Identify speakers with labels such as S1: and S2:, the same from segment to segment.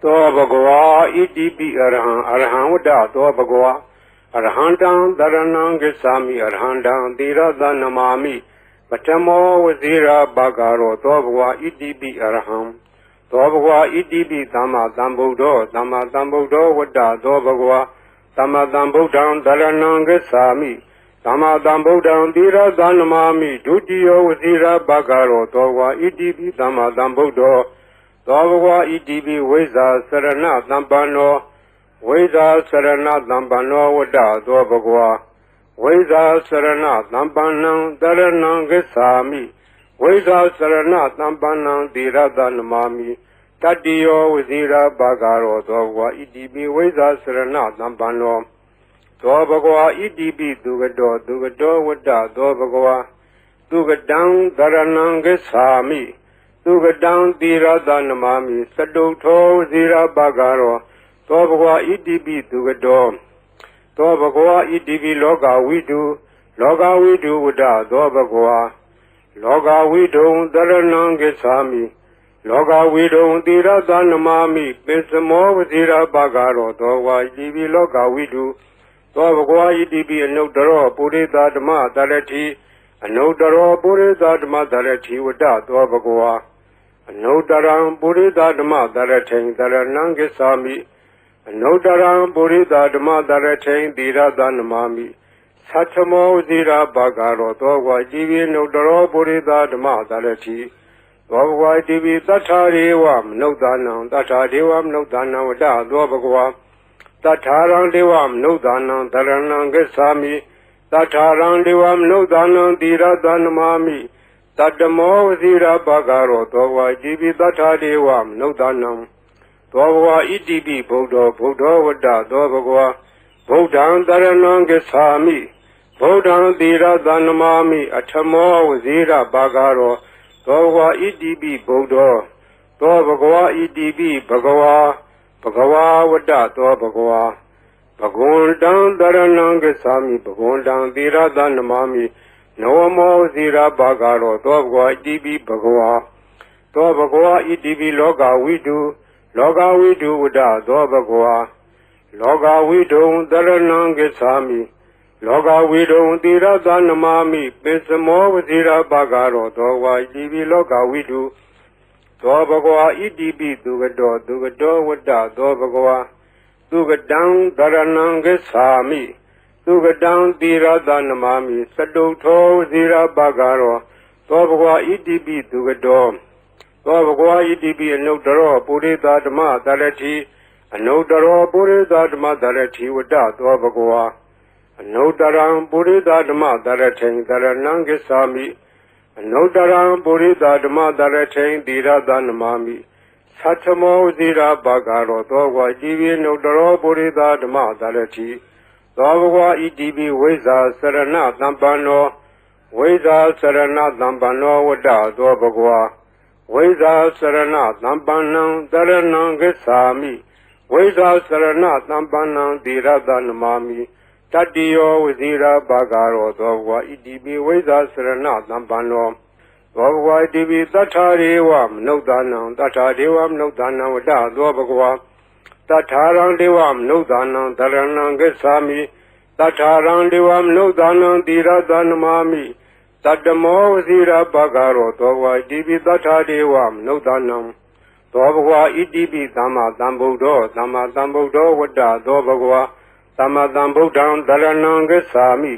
S1: သောဘဂဝါဣတိပိအရဟံအရဟံဝတ္တသောဘဂဝါအရဟံတံတရဏံဂစ္ဆာမိအရဟံတံသီရသနမာမိပထမောဝဇိရာဘဂရောသောဘဂဝါဣတိပိအရဟံသောဘဂဝါဣတိပိသမ္မာသမ္ဗုဒ္ဓောသမ္မာသမ္ဗုဒ္ဓောဝတ္တသောဘဂဝါသမ္မာသမ္ဗုဒ္ဓံတရဏံဂစ္ဆာမိသမ္မာသမ္ဗုဒ္ဓံသီရသနမာမိဒုတိယောဝဇိရာဘဂရောသောဘဂဝါဣတိပိသမ္မာသမ္ဗုဒ္ဓောသောဘဂဝါဣတိပိဝိဇ္ဇာစရဏသမ္ပန္နောဝိဇ္ဇာစရဏသမ္ပန္နောဝတ္တသောဘဂဝါဝိဇ္ဇာစရဏသမ္ပန္နံတရဏံဂစ္ဆာမိဝိဇ္ဇာစရဏသမ္ပန္နံသီရသနမာမိတတ္တိယောဝဇိရာဘဂရောသောဘဂဝါဣတိပိဝိဇ္ဇာစရဏသမ္ပန္နောသောဘဂဝါဣတိပိသူကတောသူကတောဝတ္တသောဘဂဝါသူကတံတရဏံဂစ္ဆာမိသူကတံသီရသနမာမိသတုထောဇိရာဘဂရောသောဘဂဝါဣတိပိသူကတောသောဘဂဝါဣတိပိလောကဝိတုလောကဝိတုဝတ္တသောဘဂဝါလောကဝိတုံတရဏံဂစ္ဆာမိလောကဝိတုံသီရသနမာမိပိစမောဝဇိရာဘဂရောသောဘဂဝါဣတိပိလောကဝိတုသောဘဂဝါဣတိပိအနုတ္တရောပုရိသဓမ္မတရတိအနုတ္တရောပုရိသဓမ္မတရတိဝတ္တသောဘဂဝါအနုတ္တရံပုရိသဓမ္မတရထိန်တရဏံဂစ္ဆာမိအနုတ္တရံပုရိသဓမ္မတရထိန်သီရသနမာမိသတ္ထမောဇိရာဘဂရောသောဘဂဝါဣတိပိအနုတ္တရောပုရိသဓမ္မတရတိသောဘဂဝါဣတိပိသတ္ထာရေဝမနုဿာနံသတ္ထာဒေဝမနုဿာနံဝတ္တသောဘဂဝါသတ္ထာရံဒေဝမနုဿာနံတရဏံဂစ္ဆာမိသတ္ထာရံဒေဝမနုဿာနံသီရသနမာမိတတ္တမောဝဇိရာဘဂရောသောဘဂဝါဣတိပိသတ္ထာဒေဝမနုဿာနံသောဘဂဝါဣတိပိဗုဒ္ဓောဗုဒ္ဓောဝတ္တသောဘဂဝါဗုဒ္ဓံတရဏံဂစ္ဆာမိဗုဒ္ဓံသီရသနမာမိအထမောဝဇိရာဘဂရောသောဘဂဝါဣတိပိဗုဒ္ဓောသောဘဂဝါဣတိပိဘဂဝါဘဂဝါဝတ္တသောဘဂဝါဘဂဝန္တံတရဏံဂစ္ဆာမိဘဂဝန္တံသီရသနမာမိနောမောဇိရာဘဂရောသောဘဂဝါဣတိပိဘဂဝါသောဘဂဝါဣတိပိလောကဝိတုလောကဝိတုဝတ္တသောဘဂဝါလောကဝိတုံတရဏံဂစ္ဆာမိလောကဝိတုံသီရသနမာမိပိစမောဝဇိရာဘဂရောသောဘဂဝါဣတိပိလောကဝိတုသောဘဂဝါဣတိပိသူကတောသူကတောဝတ္တသောဘဂဝါသူကတံတရဏံဂစ္ဆာမိသူကတံသီရသနမာမိသတုထောဇိရာဘဂရောသောဘဂဝါဣတိပိသူကတောသောဘဂဝါဣတိပိအနုတ္တရောပုရိသဓမ္မတရတိအနုတ္တရောပုရိသဓမ္မတရတိဝတ္တသောဘဂဝါအနုတ္တရံပုရိသဓမ္မတရထိန်တရဏံဂစ္ဆာမိအနုတ္တရံပုရိသဓမ္မတရထိန်သီရသနမာမိသတ္ထမောဇိရာဘဂရောသောဘဂဝါဣတိပိအနုတ္တရောပုရိသဓမ္မတရတိသောဘဂဝါဣတိပိဝိဇ္ဇာစရဏသမ္ပန္နောဝိဇ္ဇာစရဏသမ္ပန္နောဝတ္တသောဘဂဝါဝိဇ္ဇာစရဏသမ္ပန္နံတရဏံဂစ္ဆာမိဝိဇ္ဇာစရဏသမ္ပန္နံသီရသနမာမိတတ္တိယောဝဇိရာဘဂရောသောဘဂဝါဣတိပိဝိဇ္ဇာစရဏသမ္ပန္နောသောဘဂဝါဣတိပိသတ္ထာရေဝမနုဿာနံသတ္ထာဒေဝမနုဿာနံဝတ္တသောဘဂဝါသတ္ထာရံဒေဝမနုဿာနံတရဏံဂစ္ဆာမိသတ္ထာရံဒေဝမနုဿာနံသီရသနမာမိတတ္တမောဝဇိရာဘဂရောသောဘဂဝါဣတိပိသတ္ထာဒေဝမနုဿာနံသောဘဂဝါဣတိပိသမ္မာသမ္ဗုဒ္ဓောသမ္မာသမ္ဗုဒ္ဓောဝတ္တသောဘဂဝါသမ္မာသမ္ဗုဒ္ဓံတရဏံဂစ္ဆာမိ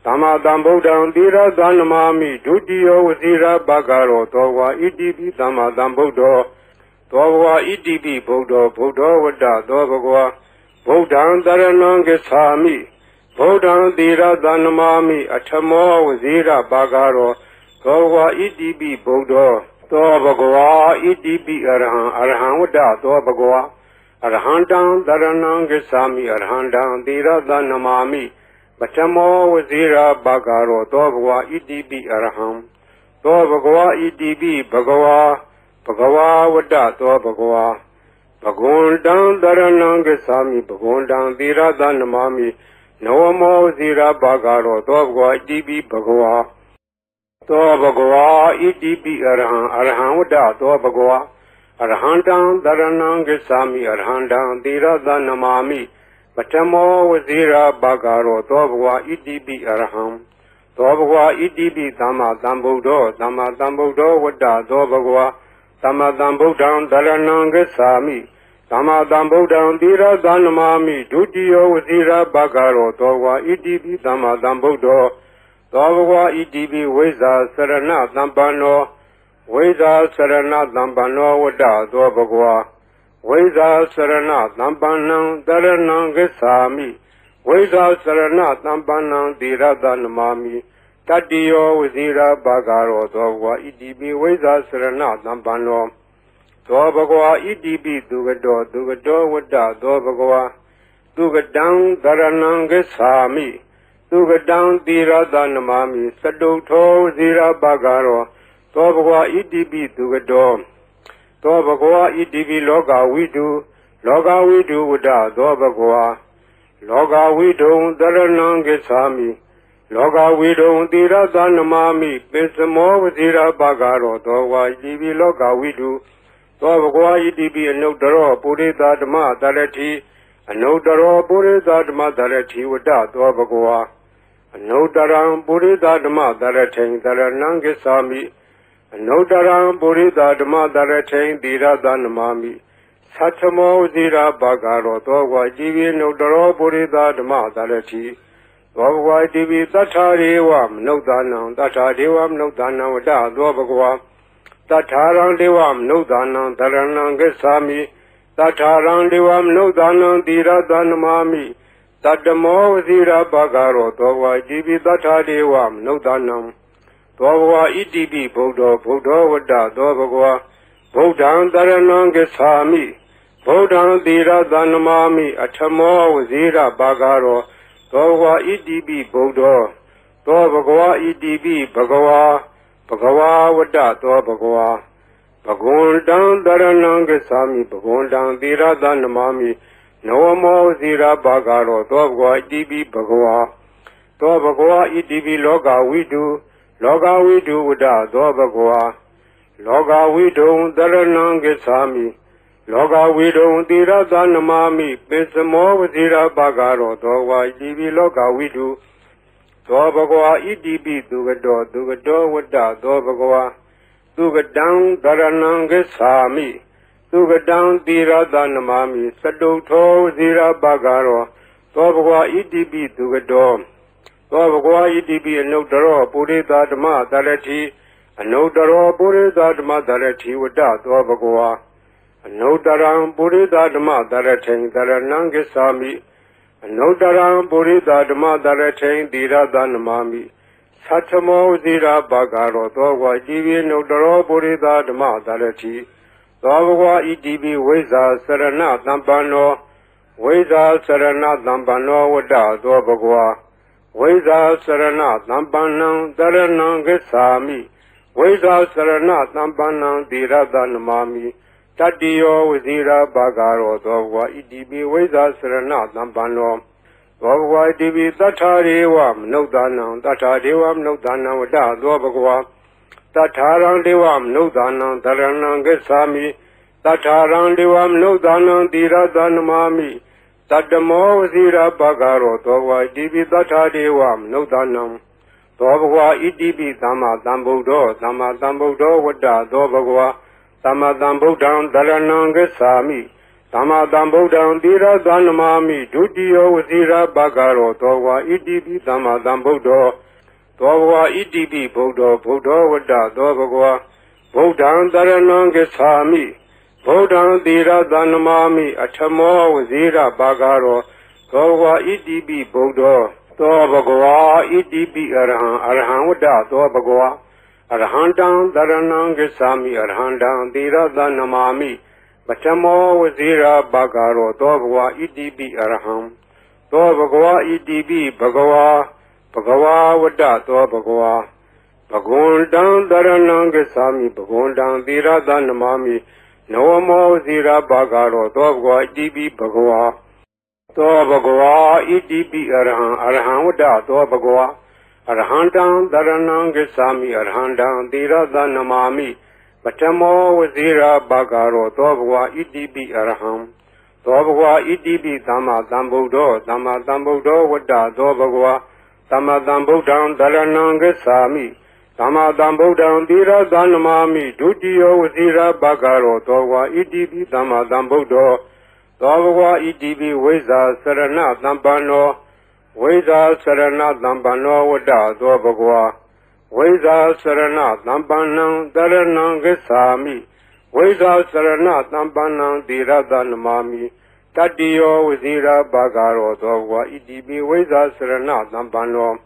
S1: သမ္မာသမ္ဗုဒ္ဓံသီရသနမာမိဒုတိယောဝဇိရာဘဂရောသောဘဂဝါဣတိပိသမ္မာသမ္ဗုဒ္ဓောသောဘဂဝါဣတိပိဗုဒ္ဓောဗုဒ္ဓောဝတ္တသောဘဂဝါဗုဒ္ဓံတရဏံဂစ္ဆာမိဗုဒ္ဓံသီရသနမာမိအထမောဝဇိရာဘဂရောသောဘဂဝါဣတိပိဗုဒ္ဓောသောဘဂဝါဣတိပိအရဟံအရဟံဝတ္တသောဘဂဝါအရဟံတံတရဏံဂစ္ဆာမိအရဟံတံသီရသနမာမိပထမောဝဇိရာဘဂရောသောဘဂဝါဣတိပိအရဟံသောဘဂဝါဣတိပိဘဂဝါဘဂဝါဝတ္တသောဘဂဝါဘဂဝန္တံတရဏံဂစ္ဆာမိဘဂဝန္တံသီရသနမာမိနောမောဝဇိရာဘဂရောသောဘဂဝါဣတိပိဘဂဝါသောဘဂဝါဣတိပိအရဟံအရဟံဝတ္တသောဘဂဝါ Arhandam Dharanam Gacchami Arhandam Tirada Namami Patamo Vazira Bhagaro Dobhva Idibi Arham Dobhva Idibi Dhamma Dhambuddho Dhamma Dhambuddho Vada Dobhva Dhamma Dhambuddham Dharanam Gacchami Dhamma Dhambuddham Tirada Namami Dutiyo Vazira Bhagaro Dobhva Idibi Dhamma Dhambuddho Dobhva Idibi Veza Sarana Dhampano Veda Sarana Dhampano Vada Dobhva Veda Sarana Dhampanam Dharanam Gacchami Veda Sarana Dhampanam Tirada Namami Tatiyo Vazira Bhagaro Dobhva Idibi Veda Sarana Dhampano Dobhva Idibi Dugado Dugado Vada Dobhva Dugadam Dharanam Gacchami Dugadam Tirada Namami Sadutho Vazira Bhagaro Dobhva Idibi Dugado Dobhva Idibi Loga Vidu Vada Dobhva Loga Vidu Dharanam Gacchami Loga Vidu Tirada Namami Pesamo Vazira Bhagaro Dobhva Idibi Loga Vidu Dobhva Idibi Anudaro Purita Dhamma Dharati Anudaro Purita Dhamma Dharati Vada Dobhva Anudaram Purita Dhamma Dharati Dharanam Gacchami Anudaram Purita Dhamma Dharati Tirada Namami Satamo Vazira Bhagaro Dobhva Idibi Anudaro Purita Dhamma Dharati Dobhva Idibi Tatharivam Nudanam Tatharivam Nudanam Vada Dobhva Tatharam Devam Nudanam Dharanam Gacchami Tatharam Devam Nudanam Tirada Namami Tatamo Vazira Bhagaro Dobhva Idibi Tathadevam Nudanam Dobhva Idibi Buddha Vada Dobhva Buddham Dharanam Gacchami Buddham Tirada Namami Atamo Vazira Bhagaro Dobhva Idibi Buddha Dobhva Idibi Bhagava Vada Dobhva Bhagundam Dharanam Gacchami Bhagundam Tirada Namami Namo Vazira Bhagaro Dobhva Idibi Bhagava Dobhva Idibi Loga Vidu Vada Dobhva Loga Vidu Dharanam Gacchami Loga Vidu Tirada Namami Pesamo Vazira Bhagaro Dobhva Idibi Loga Vidu Dobhva Idibi Dugado Vada Dobhva Dugadam Dharanam Gacchami Dugadam Tirada Namami Sadutho Vazira Bhagaro Dobhva Idibi Dugado Dobhva Idibi Anudaro Purita Dhamma Dharati Anudaro Purita Dhamma Dharati Vada Dobhva Anudaram Purita Dhamma Dharati Dharanam Gacchami Anudaram Purita Dhamma Dharati Tirada Namami Satamo Vazira Bhagaro Dobhva Idibi Anudaro Purita Dhamma Dharati Dobhva Idibi Veza Sarana Dhampano Veza Sarana Dhampano Vada Dobhva Veza Sarana Dhampanam Dharanam Gacchami Veza Sarana Dhampanam Tirada Namami Tatiyo Vazira Bhagaro Dobhva Idibi Veza Sarana Dhampano Dobhva Idibi Tathadevam Nudanam Vada Dobhva Tatharam Devam Nudanam Dharanam Gacchami Tatharam Devam Nudanam Tirada Namami Tatamo Vazira Bhagaro Dobhva Idibi Tathadevam Nudanam Dobhva Idibi Dhamma Dhambuddho Vada Dobhva Dhamma Dhambuddham Dharanam Gacchami Dhamma Dhambuddham Tirada Namami Dutiyo Vazira Bhagaro Dobhva Idibi Dhamma Dhambuddho Dobhva Idibi Buddha Vada Dobhva Buddham Dharanam Gacchami Buddham Tirada Namami Atamo Vazira Bhagaro Dobhva Idibi Buddha Dobhva Idibi Arham Vada Dobhva Arhandam Dharanam Gacchami Arhandam Tirada Namami Patamo Vazira Bhagaro Dobhva Idibi Arham Dobhva Idibi Bhagava Vada Dobhva Bhagundam Dharanam Gacchami Bhagundam Tirada Namami Namo Vazira Bhagaro Dobhva Idibi Bhagava Dobhva Idibi Arham Vada Dobhva Arhandam Dharanam Gacchami Arhandam Tirada Namami Patamo Vazira Bagaro, Dobwa Idibi Araham, Dobwa Idibi Dama Dambudo, Dama Dambudo Wada, Dobagwa, Dama Dambudan, Darananga Sami, Dama Dambudan, Dira Danamami, Dudio Vazira Bagaro, Dobwa Idibi Dama Dambudo, Dobwa Idibi Weza Sarana Dambano, Weza Sarana Dambano Wada, Dobagwa. Veda Sarana Nambanang Daranang Gesami Veda Sarana Nambanang Dirada Namami Tadio Vizira Bagaro Dogwa Idibi Veda Sarana Nambano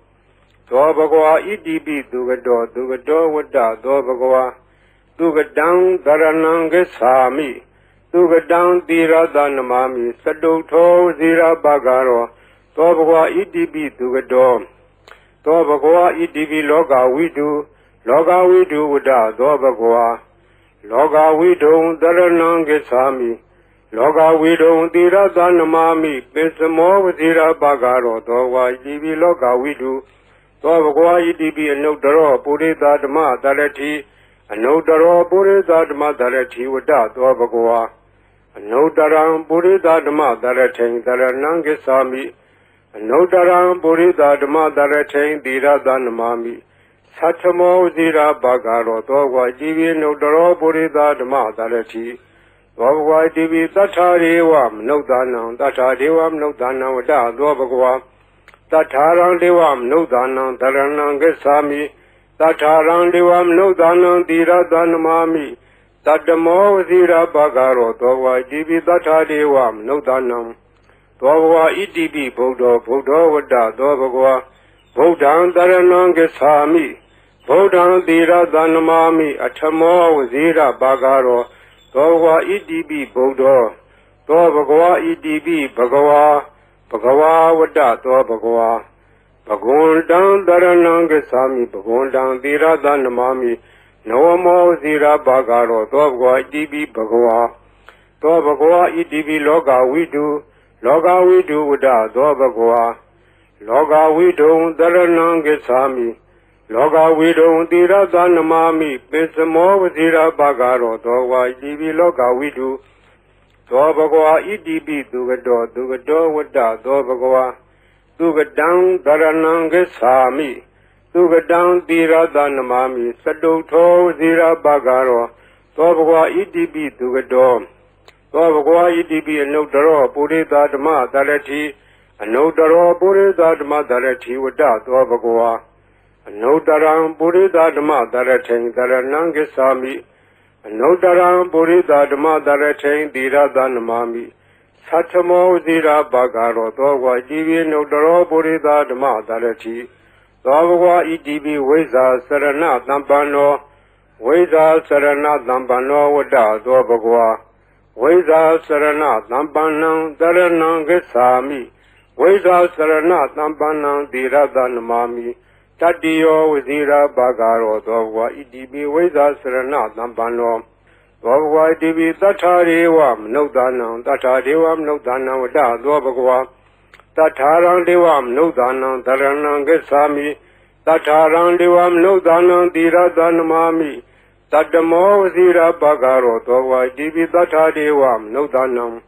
S1: Dobagwa Idibi Dugado Wada Dobagwa Dugadang Daranang Gesami Dugadang Dirada Namami Saduto Vizira Bagaro Dobagwa Idibi Dugado Dobagwa Idibi Loga Widu Wada Dobagwa Loga Widu Daranangesami Loga Widu Dira Danamami Pesamo Vazira Bagaro Dogwa Idibi Loga Widu Dobagwa Idibi Anodaro Purida Dama Darati Anodaro Purida Dama Darati Wada Dobagwa Anodaram Purida Dama Darati Daranangesami Anodaram Purida Dama Daratain Dira Danamami Satamo Zira Bagaro Dogwa Divi Nodaro Purida Dama Darati Dogwa Divi Tatariwam Nodanam Tatariwam Nodanam Vada Dobagwa Tatarang Devam Nodanam Daranangasami Tatarang Devam Nodanam Dira Danamami Tatamo Zira Bagaro Dogwa Divi Tatariwam Nodanam Dobagwa Idibi Buddha Wada Dobagwa Buddhan Daranangasami Buddhan Dira Danamami Atamo Zira Bagaro Dobagwa Idibi Buddha Dobagwa Idibi Bhagawa Wada Dobagwa Bhagundan Daranangasami Bhagundan Dira Danamami Nawamo Zira Bagaro Dobagwa Idibi Bhagawa Dobagwa Idibi Loga Widu Loga Widu Wada Dobagwa Loga Widu Daranangasami Loga Widu Dira Danamami Pesamo Vazira Bagaro Dogwa Idibi Loga Widu Dobagwa Idibi Dugado Wada Dobagwa Dugadang Daranangasami Dugadang Dira Danamami Saduto Zira Bagaro Dobagwa Idibi Dugado Dobagwa Idibi Anodaro Purida Dama Darati Anodaro Purida Dama Darati Wada Dobagwa Anodaram Purida Dama Daratain Daranangasami Anodaram Purida Dama Daratain Dira Danamami Satamo Zira Bagaro Dogwa Idibi Anodaro Purida Dama Darati Dobagwa Idibi Veza Sarana Dambano Veza Sarana Dambano Wada Dobagwa Veda Sarana Nambanang Daranangasami Veda Sarana Nambanang Dira Danamami Tadio Vizira Bagaro Dogwa Idibi Veda Sarana Nambano Dogwa Idibi Tatariwam Nodanam Wada Dobagwa Tatarang Devam Nodanam Daranangasami Tatarang Devam Nodanam Dira Danamami Tadamo Zira Bagaro Dogwa Idibi Tatariwam Nodanam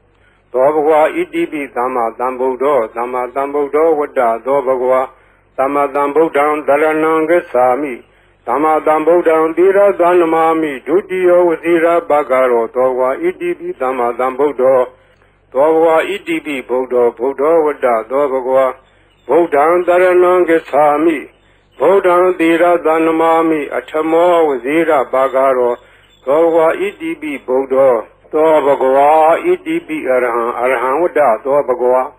S1: Dobagwa Idibi Dama Dambudo Wada Dobagwa Dama Dambudan Daranangasami Dama Dambudan Dira Danamami Dudio Zira Bagaro Dogwa Idibi Dama Dambudo Dogwa Idibi Buddha Wada Dobagwa Buddhan Daranangasami Buddhan Dira Danamami Atamo Zira Bagaro Dogwa Idibi Buddha Dobagwa Idibi Arhan Wada Dobagwa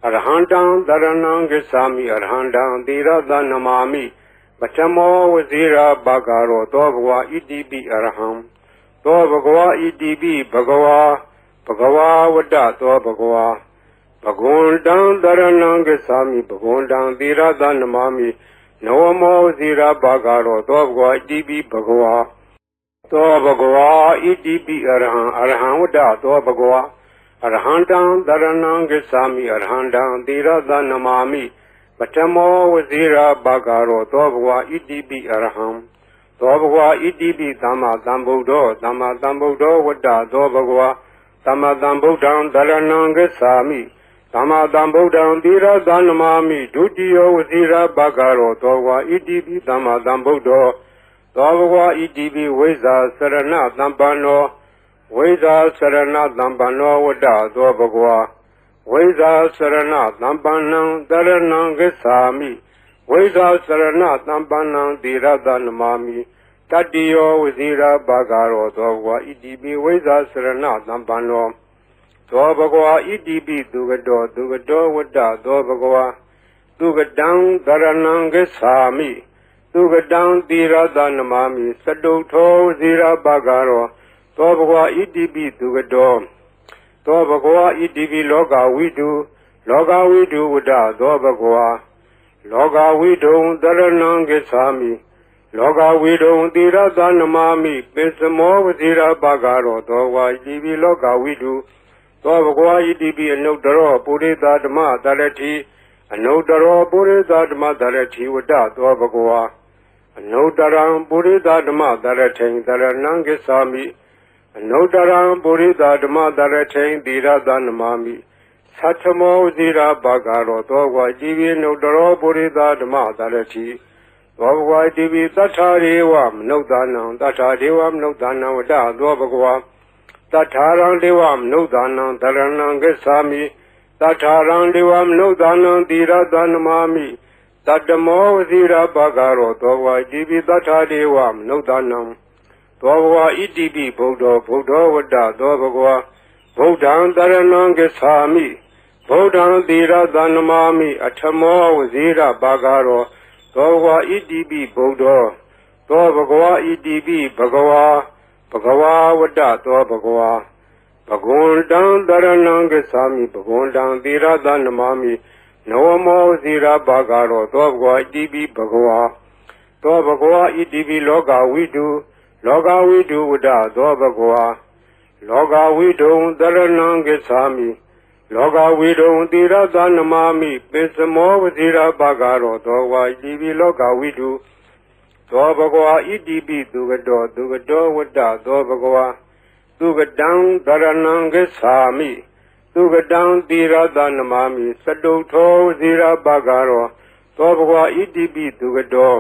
S1: Arhandam Daranangasami Arhandam Dira Danamami Atamo Zira Bagaro Dobagwa Idibi Arham Dobagwa Idibi Bhagawa Wada Dobagwa Bhagundan Daranangasami Bhagundan Dira Danamami Nawamo Zira Bagaro Dobagwa Idibi Bhagawa Dobagwa Idibi Arhan Wada Dobagwa Arhandam Daranangasami Arhandam Dira Danamami Atamo Zira Bagaro Dobagwa Idibi Arham သောဘဂဝါဣတိပိသမ္မာသမ္ဗုဒ္ဓောသမ္မာသမ္ဗုဒ္ဓောဝတ္တသောဘဂဝါသမ္မာသမ္ဗုဒ္ဓံတရဏံဂစ္ဆာမိသမ္မာသမ္ဗုဒ္ဓံသီရသနမာမိဒုတိယဝစီရဘဂရောသောဘဂဝါဣတိပိသမ္မာသမ္ဗုဒ္ဓောသောဘဂဝါဣတိပိဝိဇ္ဇာစရဏသမ္ပန္နောဝိဇ္ဇာစရဏသမ္ပန္နောဝတ္တသောဘဂဝါဝိဇ္ဇာစရဏသမ္ပန္နံတရဏံဂစ္ဆာမိဝိဇ္ဇာစရဏသမ္ပန္နံသီရသနမာမိတတ္တိယောဝစီရဘဂရောသောဘဂဝါဣတိပိဝိဇ္ဇာစရဏသမ္ပန္နောသောဘဂဝါဣတိပိသူကတောဝတ္တသောဘဂဝါသူကတံတရဏံဂစ္ဆာမိသူကတံသီရသနမာမိစတုထောဝစီရဘဂရောသောဘဂဝါဣတိပိသူကတောသောဘဂဝါဣတိပိလောကဝိတုဝတ္တသောဘဂဝါလောကဝိတုံတရဏံဂစ္ဆာမိလောကဝိတုံသီရသနမာမိပိစမောဝစီရဘဂရောသောဘဂဝါဣတိပိလောကဝိတုသောဘဂဝါဣတိပိအနုတ္တရောပုရိသဓမ္မတရတိအနုတ္တရောပုရိသဓမ္မတရတိဝတ္တသောဘဂဝါအနုတ္တရံပုရိသဓမ္မတရထိန်တရဏံဂစ္ဆာမိအနုတ္တရံပုရိသဓမ္မတရထိန်သီရသနမာမိသတ္ထမောဝစီရဘဂရောသောဘဂဝါဣတိပိအနုတ္တရောပုရိသဓမ္မတရတိသောဘဂဝါဣတိပိသတ္ထာရေဝမနုဿာနံသတ္ထာဒေဝမနုဿာနံဝတ္တသောဘဂဝါတထာရံဒေဝမနုဿာနံတရဏံဂစ္ဆာမိတထာရံဒေဝမနုဿာနံသီရသနမာမိတတ္တမောဝစီရဘဂရောသောဘဂဝါဣတိပိတထာဒေဝမနုဿာနံသောဘဂဝါဣတိပိဗုဒ္ဓောဝတ္တသောဘဂဝါဗုဒ္ဓံတရဏံဂစ္ဆာမိဗုဒ္ဓံသီရသနမာမိအထမောဝစီရဘဂရောသောဘဂဝါဣတိပိဗုဒ္ဓောသောဘဂဝါဣတိပိဘဂဝါဝတ္တသောဘဂဝါဘဂဝန္တံတရဏံဂစ္ဆာမိဘဂဝန္တံသီရသနမာမိနဝမောဇီရဘဂရောသောဘဂဝါဣတိပိဘဂဝါသောဘဂဝါဣတိပိလောကဝိတုဝတ္တသောဘဂဝါလောကဝိတုံတရဏံဂစ္ဆာမိလောကဝိတုံသီရသနမာမိပိစမောဝဇီရဘဂရောသောဘဂဝါဣတိပိလောကဝိတုသောဘဂဝါဣတိပိသူကတောဝတ္တသောဘဂဝါသူကတံတရဏံဂစ္ဆာမိသူကတံသီရသနမာမိစတုထောဝစီရဘဂရောသောဘဂဝါဣတိပိသူကတော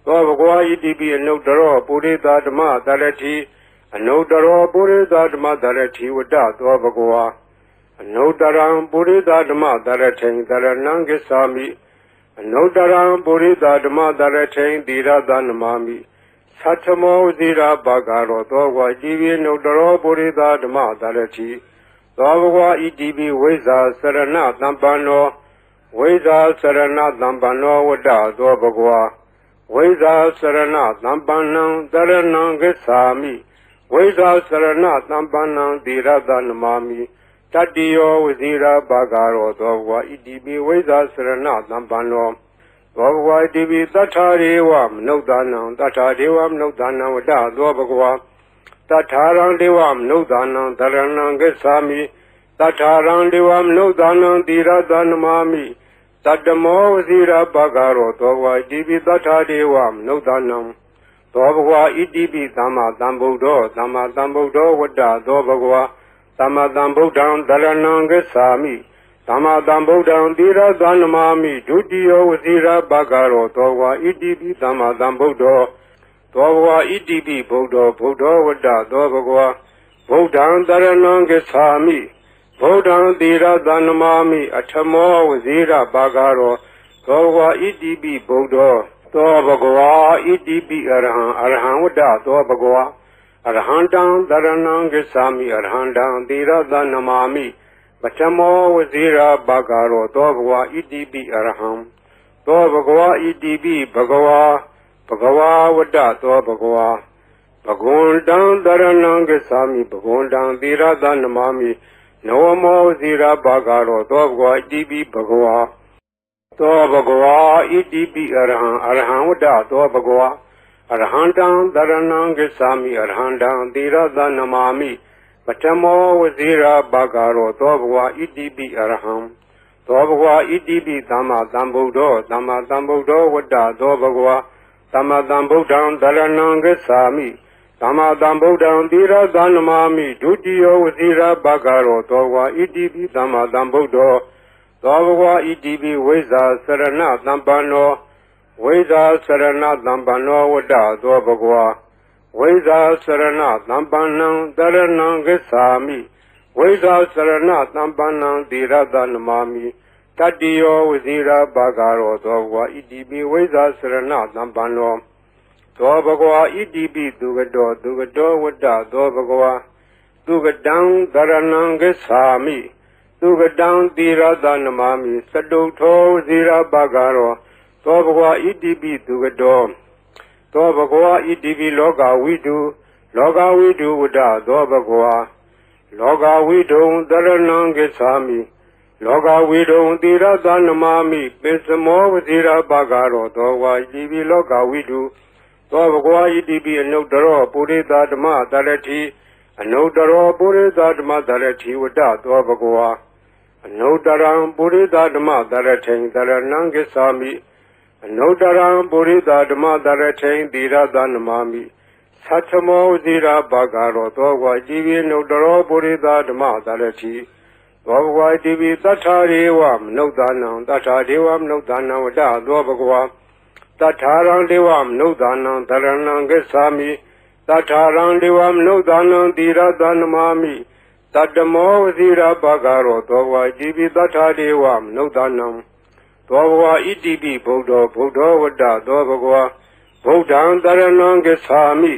S1: သောဘဂဝါဣတိပိအနုတ္တရောပုရိသဓမ္မတရတိအနုတ္တရောပုရိသဓမ္မတရတိဝတ္တသောဘဂဝါအနုတ္တရံပုရိသဓမ္မတရထိန်တရဏံဂစ္ဆာမိအနုတ္တရံပုရိသဓမ္မတရထိန်သီရသနမာမိသတ္ထမောဇီရဘဂရောသောဘဂဝါဣတိပိအနုတ္တရောပုရိသဓမ္မတရတိသောဘဂဝါဣတိပိဝိဇ္ဇာစရဏသမ္ပန္နောဝိဇ္ဇာစရဏသမ္ပန္နောဝတ္တသောဘဂဝါဝိဇ္ဇာစရဏသမ္ပန္နံတရဏံဂစ္ဆာမိဝိဇ္ဇာစရဏသမ္ပန္နံသီရသနမာမိတတ္တိယောဝစီရဘဂရောသောဘဂဝါဣတိပိဝိဇ္ဇာစရဏသမ္ပန္နောသောဘဂဝါဣတိပိသတ္ထာရေဝမနုဿာနံသတ္ထာဒေဝမနုဿာနံဝတ္တသောဘဂဝါတထာရံဒေဝမနုဿာနံတရဏံဂစ္ဆာမိတထာရံဒေဝမနုဿာနံသီရသနမာမိတတ္တမောဝစီရဘဂရောသောဘဂဝါဣတိပိတထာဒေဝမနုဿာနံသောဘဂဝါဣတိပိသမ္မာသမ္ဗုဒ္ဓောဝတ္တသောဘဂဝါသမ္မာသမ္ဗုဒ္ဓံတရဏံဂစ္ဆာမိသမ္မာသမ္ဗုဒ္ဓံသီရသနမာမိဒုတိယဝစီရဘဂရောသောဘဂဝါဣတိပိသမ္မာသမ္ဗုဒ္ဓောသောဘဂဝါဣတိပိဗုဒ္ဓောဝတ္တသောဘဂဝါဗုဒ္ဓံတရဏံဂစ္ဆာမိဗုဒ္ဓံသီရသနမာမိအထမောဝစီရဘဂရောသောဘဂဝါဣတိပိဗုဒ္ဓောသောဘဂဝါဣတိပိအရဟံဝတ္တသောဘဂဝါအရဟံတံတရဏံဂစ္ဆာမိအရဟံတံသီရသနမာမိပထမောဝစီရဘဂရောသောဘဂဝါဣတိပိအရဟံသောဘဂဝါဣတိပိဘဂဝါဝတ္တသောဘဂဝါဘဂဝန္တံတရဏံဂစ္ဆာမိဘဂဝန္တံသီရသနမာမိနဝမောဝစီရဘဂရောသောဘဂဝါဣတိပိဘဂဝါသောဘဂဝါဣတိပိအရဟံဝတ္တသောဘဂဝါအရဟံတံတရဏံဂစ္ဆာမိအရဟံတံသီရသနမာမိပထမောဝစီရဘဂရောသောဘဂဝါဣတိပိအရဟံသောဘဂဝါဣတိပိသမ္မာသမ္ဗုဒ္ဓောဝတ္တသောဘဂဝါ သမ္မာသမ္ဗုဒ္ဓံသရဏံဂစ္ဆာမိသမ္မာသမ္ဗုဒ္ဓံသီရသနမာမိဒုတိယဝစီရဘဂရောသောဝါဣတိပိသမ္မာသမ္ဗုဒ္ဓောသောဘဂဝါဣတိပိဝိဇ္ဇာစရဏသမ္ပန္နောဝိဇ္ဇာစရဏသမ္ပန္နောဝတ္တသောဘဂဝါဝိဇ္ဇာစရဏသမ္ပန္နံသရဏံဂစ္ဆာမိဝိဇ္ဇာစရဏသမ္ပန္နံသီရသနမာမိတတ္တိယောဝစီရဘဂရောသောဘဂဝါဣတိပိဝိဇ္ဇာစရဏသမ္ပန္နောသောဘဂဝါဣတိပိသူကတောဝတ္တသောဘဂဝါသူကတံသရဏံဂစ္ဆာမိသူကတံသီရသနမာမိစတုထောဝစီရဘဂရောသောဘဂဝါဣတိပိသူကတောသောဘဂဝါဣတိပိလောကဝိတုဝတ္တသောဘဂဝါလောကဝိတုံသရဏံဂစ္ဆာမိလောကဝိတုံသီရသနမာမိပိစမောဝစီရဘဂရောသောဝါဣတိပိလောကဝိတုသောဘဂဝါဣတိပိအနုတ္တရောပုရိသဓမ္မသရတိအနုတ္တရောပုရိသဓမ္မသရတိဝတ္တသောဘဂဝါအနုတ္တရံပုရိသဓမ္မသရထိန်သရဏံဂစ္ဆာမိအနုတ္တရံပုရိသဓမ္မသရထိန်သီရသနမာမိသတ္ထမောဝစီရဘဂရောသောဘဂဝါဣတိပိအနုတ္တရောပုရိသဓမ္မသရတိသောဘဂဝါဣတိပိသတ္ထာရေဝမနုဿာနံသတ္ထာဒေဝမနုဿာနံဝတ္တသောဘဂဝါတထာရံဒေဝမနုဿာနံသရဏံဂစ္ဆာမိတထာရံဒေဝမနုဿာနံသီရသနမာမိတတ္တမောဝစီရဘဂရောသောဘဂဝါဣတိပိတထာဒေဝမနုဿာနံသောဘဂဝါဣတိပိဗုဒ္ဓောဝတ္တသောဘဂဝါဗုဒ္ဓံသရဏံဂစ္ဆာမိ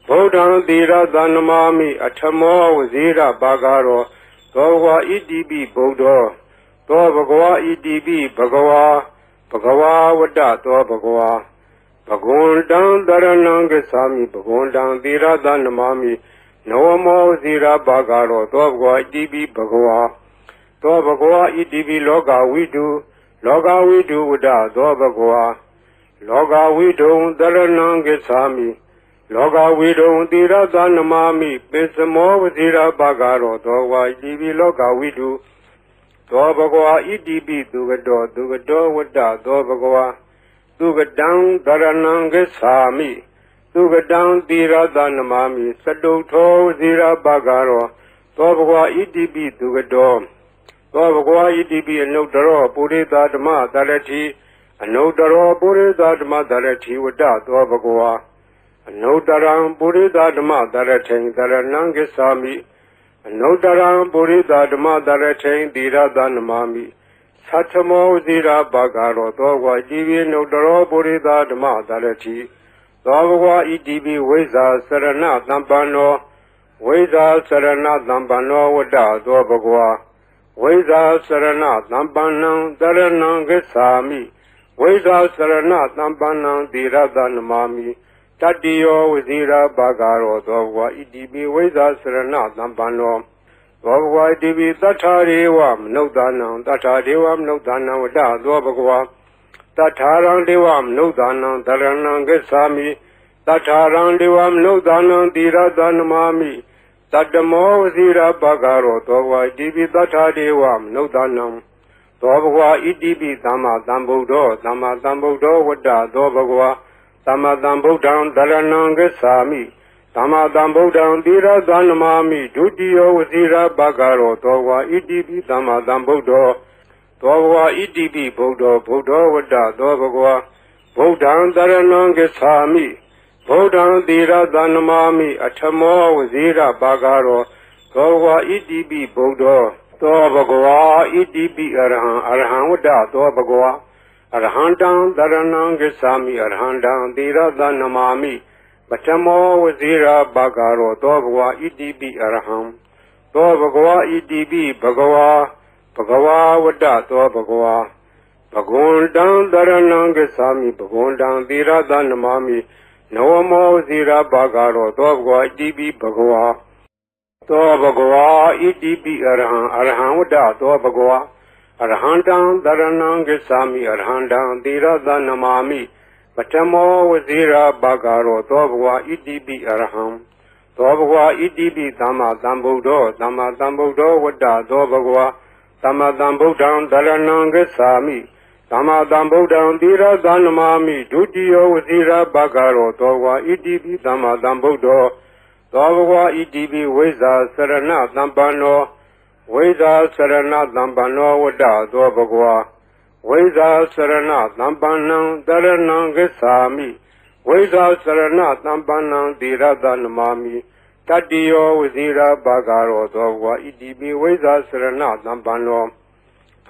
S1: ဗုဒ္ဓံသီရသနမာမိအထမောဝစီရဘဂရောသောဘဂဝါဣတိပိဗုဒ္ဓောသောဘဂဝါဣတိပိဘဂဝါဝတ္တသောဘဂဝါဘဂဝန္တံသရဏံဂစ္ဆာမိဘဂဝန္တံသီရသနမာမိနဝမောဇီရဘဂရောသောဘဂဝါဣတိပိဘဂဝါသောဘဂဝါဣတိပိလောကဝိတုဝတ္တသောဘဂဝါလောကဝိတုံသရဏံဂစ္ဆာမိလောကဝိတုံသီရသနမာမိပိစမောဝဇီရဘဂရောသောဘဂဝါဣတိပိလောကဝိတုသောဘဂဝါဣတိပိသူကတောဝတ္တသောဘဂဝါသူကတံသရဏံဂစ္ဆာမိသူကတံသီရသနမာမိစတုထောဝစီရဘဂရောသောဘဂဝါဣတိပိသူကတောသောဘဂဝါဣတိပိအနုတ္တရောပုရိသဓမ္မသရတိအနုတ္တရောပုရိသဓမ္မသရတိဝတ္တသောဘဂဝါအနုတ္တရံပုရိသဓမ္မသရထိန်သရဏံဂစ္ဆာမိအနုတ္တရံပုရိသဓမ္မသရထိန်သီရသနမာမိသတ္ထမောဝစီရဘဂရောသောဘဂဝါဣတိပိအနုတ္တရောပုရိသဓမ္မသရတိသောဘဂဝါဣတိပိဝိဇ္ဇာစရဏသမ္ပန္နောဝိဇ္ဇာစရဏသမ္ပန္နောဝတ္တသောဘဂဝါဝိဇ္ဇာစရဏသမ္ပန္နံသရဏံဂစ္ဆာမိဝိဇ္ဇာစရဏသမ္ပန္နံသီရသနမာမိတတ္တိယောဝစီရဘဂရောသောဘဂဝါဣတိပိဝိဇ္ဇာစရဏသမ္ပန္နောသောဘဂဝါဣတိပိသတ္ထာရေဝမနုဿာနံသတ္ထာဒေဝမနုဿာနံဝတ္တသောဘဂဝါတထာရံဒေဝမနုဿာနံသရဏံဂစ္ဆာမိတထာရံဒေဝမနုဿာနံသီရသနမာမိတတ္တမောဝစီရဘဂရောသောဘဂဝါဣတိပိသတ္ထာဒေဝမနုဿာနံသောဘဂဝါဣတိပိသမ္မာသမ္ဗုဒ္ဓောဝတ္တသောဘဂဝါသမ္မာသမ္ဗုဒ္ဓံသရဏံဂစ္ဆာမိသမ္မာသမ္ဗုဒ္ဓံသီရသနမာမိဒုတိယဝစီရဘဂရောသောဘဂဝါဣတိပိသမ္မာသမ္ဗုဒ္ဓောသောဘဂဝါဣတိပိဗုဒ္ဓောဝတ္တသောဘဂဝါဗုဒ္ဓံသရဏံဂစ္ဆာမိဗုဒ္ဓံသီရသနမာမိအထမောဝစီရဘဂရောသောဘဂဝါဣတိပိဗုဒ္ဓောသောဘဂဝါဣတိပိအရဟံဝတ္တသောဘဂဝါအရဟံတံသရဏံဂစ္ဆာမိအရဟံတံသီရသနမာမိပထမောဝစီရဘဂရောသောဘဂဝါဣတိပိအရဟံသောဘဂဝါဣတိပိဘဂဝါဝတ္တသောဘဂဝါဘဂဝန္တံသရဏံဂစ္ဆာမိဘဂဝန္တံသီရသနမာမိနဝမောဝစီရဘဂရောသောဘဂဝါဣတိပိဘဂဝါသောဘဂဝါဣတိပိအရဟံဝတ္တသောဘဂဝါအရဟံတံသရဏံဂစ္ဆာမိအရဟံတံသီရသနမာမိပထမောဝစီရဘဂရောသောဘဂဝါဣတိပိအရဟံသောဘဂဝါဣတိပိသမ္မာသမ္ဗုဒ္ဓောဝတ္တသောဘဂဝါသမ္မာသမ္ဗုဒ္ဓံသရဏံဂစ္ဆာမိ သမ္မာသမ္ဗုဒ္ဓံသီရသနမာမိဒုတိယဝစီရဘဂရောသောဘဂဝါဣတိပိသမ္မာသမ္ဗုဒ္ဓောသောဘဂဝါဣတိပိဝိဇ္ဇာစရဏသမ္ပန္နောဝိဇ္ဇာစရဏသမ္ပန္နောဝတ္တသောဘဂဝါဝိဇ္ဇာစရဏသမ္ပန္နံတရဏံဂစ္ဆာမိဝိဇ္ဇာစရဏသမ္ပန္နံသီရသနမာမိတတ္တိယောဝစီရဘဂရောသောဘဂဝါဣတိပိဝိဇ္ဇာစရဏသမ္ပန္နော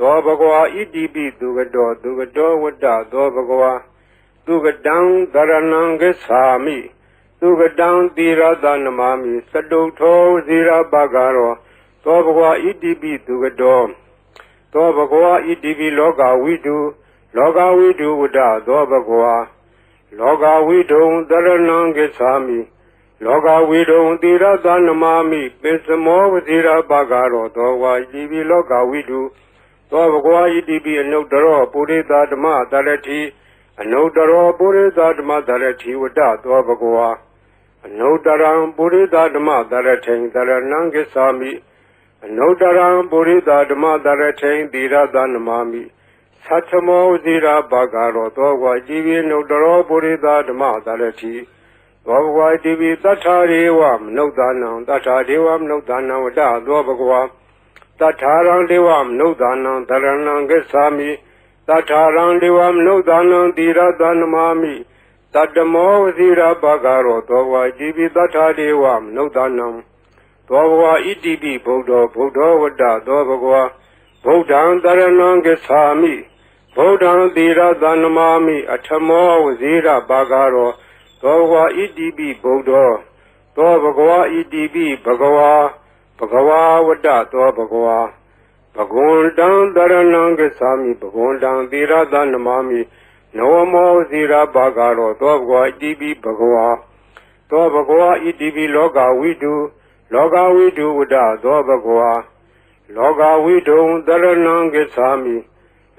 S1: သောဘဂဝါဣတိပိသူကတောဝတ္တသောဘဂဝါသူကတံသရဏံဂစ္ဆာမိသူကတံသီရသနမာမိသတုထောဝစီရဘဂရောသောဘဂဝါဣတိပိသူကတောသောဘဂဝါဣတိပိလောကဝိတုဝတ္တသောဘဂဝါလောကဝိတုံသရဏံဂစ္ဆာမိလောကဝိတုံသီရသနမာမိပိစမောဝစီရဘဂရောသောဘဂဝါဣတိပိလောကဝိတုသောဘဂဝါဣတိပိအနုတ္တရောပုရိသဓမ္မသရတိအနုတ္တရောပုရိသဓမ္မသရတိဝတ္တသောဘဂဝါအနုတ္တရံပုရိသဓမ္မသရထိန်သရဏံဂစ္ဆာမိအနုတ္တရံပုရိသဓမ္မသရထိန်သီရသနမာမိသတ္ထမောဝစီရဘဂရောသောဘဂဝါဣတိပိအနုတ္တရောပုရိသဓမ္မသရတိသောဘဂဝါဣတိပိသတ္ထာရေဝမနုဿာနံသတ္ထာဒေဝမနုဿာနံဝတ္တသောဘဂဝါတထာရံဒေဝမနုဿာနံသရဏံဂစ္ဆာမိတထာရံဒေဝမနုဿာနံသီရသနမာမိတတ္တမောဝစီရဘဂရောသောဘဂဝါဣတိပိတထာဒေဝမနုဿာနံသောဘဂဝါဣတိပိဗုဒ္ဓောဝတ္တသောဘဂဝါဗုဒ္ဓံသရဏံဂစ္ဆာမိဗုဒ္ဓံသီရသနမာမိအထမောဝစီရဘဂရောသောဘဂဝါဣတိပိဗုဒ္ဓောသောဘဂဝါဣတိပိဘဂဝါဝတ္တသောဘဂဝါဘဂဝန္တံသရဏံဂစ္ဆာမိဘဂဝန္တံသီရသနမာမိနဝမောဇိရဘဂရောသောဘဂဝါဣတိပိဘဂဝါသောဘဂဝါဣတိပိလောကဝိတုဝတ္တသောဘဂဝါလောကဝိတုံသရဏံဂစ္ဆာမိ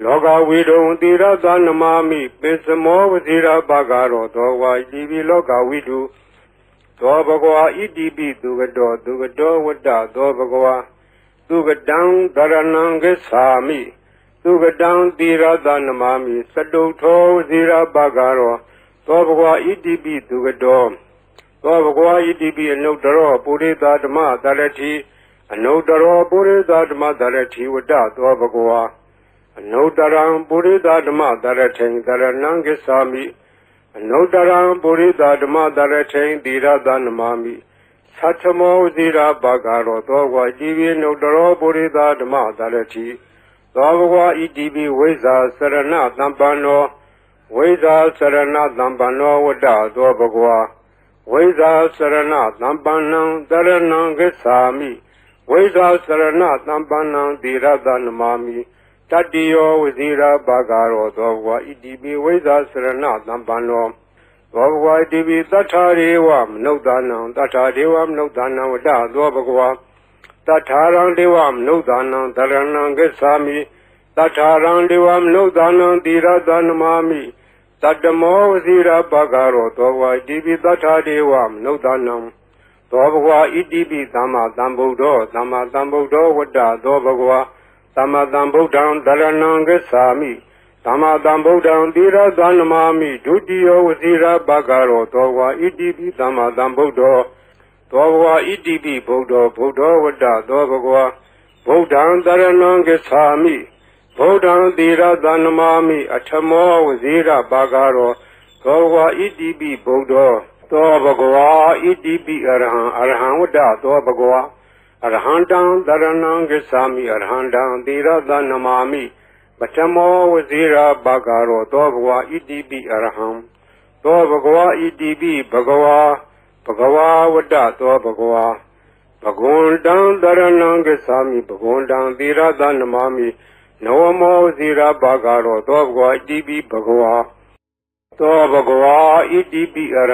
S1: လောကဝိတုံသီရသနမာမိပိစမောဝဇိရဘဂရောသောဘဂဝါဣတိပိလောကဝိတုသောဘဂဝါဣတိပိသူကတောဝတ္တသောဘဂဝါသူကတံသရဏံဂစ္ဆာမိသူကတံသီရသနမာမိသတုထောဝစီရဘဂရောသောဘဂဝါဣတိပိသူကတောသောဘဂဝါဣတိပိအနုတ္တရောပုရိသဓမ္မသရတိအနုတ္တရောပုရိသဓမ္မသရတိဝတ္တသောဘဂဝါအနုတ္တရံပုရိသဓမ္မသရထိန်သရဏံဂစ္ဆာမိအနုတ္တရံပုရိသဓမ္မသရထိန်သီရသနမာမိသတ္ထမောဝစီရဘဂရောသောဘဂဝါဣတိပိအနုတ္တရောပုရိသဓမ္မသရတိသောဘဂဝါဣတိပိဝိဇ္ဇာစရဏသမ္ပန္နောဝိဇ္ဇာစရဏသမ္ပန္နောဝတ္တသောဘဂဝါဝိဇ္ဇာစရဏသမ္ပန္နံတရဏံဂစ္ဆာမိဝိဇ္ဇာစရဏသမ္ပန္နံသီရသနမာမိတတ္တိယောဝစီရဘဂရောသောဘဂဝါဣတိပိဝိဇ္ဇာစရဏသမ္ပန္နောသောဘဂဝါဣတိပိသတ္ထာရေဝမနုဿာနံသတ္ထာဒေဝမနုဿာနံဝတ္တသောဘဂဝါတထာရံဒေဝမနုဿာနံသရဏံဂစ္ဆာမိတထာရံဒေဝမနုဿာနံသီရသနမာမိတတ္တမောဝစီရဘဂရောသောဘဂဝါဣတိပိတထာဒေဝမနုဿာနံသောဘဂဝါဣတိပိသမ္မာသမ္ဗုဒ္ဓောဝတ္တသောဘဂဝါသမ္မာသမ္ဗုဒ္ဓံသရဏံဂစ္ဆာမိသမ္မာသမ္ဗုဒ္ဓံသီရသနမာမိဒုတိယဝစီရဘဂရောသောဘဂဝါဣတိပိသမ္မာသမ္ဗုဒ္ဓောသောဘဂဝါဣတိပိဗုဒ္ဓောဝတ္တသောဘဂဝါဗုဒ္ဓံသရဏံဂစ္ဆာမိဗုဒ္ဓံသီရသနမာမိအထမောဝစီရဘဂရောသောဘဂဝါဣတိပိဗုဒ္ဓောသောဘဂဝါဣတိပိအရဟံဝတ္တသောဘဂဝါအရဟံတံသရဏံဂစ္ဆာမိအရဟံတံသီရသနမာမိပထမောဝစီရဘဂရောသောဘဂဝါဣတိပိအရဟံသောဘဂဝါဣတိပိဘဂဝါဝတ္တသောဘဂဝါဘဂဝန္တံသရဏံဂစ္ဆာမိဘဂဝန္တံသီရသနမာမိနဝမောဝစီရဘဂရောသောဘဂဝါဣတိပိဘဂဝါသောဘဂဝါဣတိပိအရ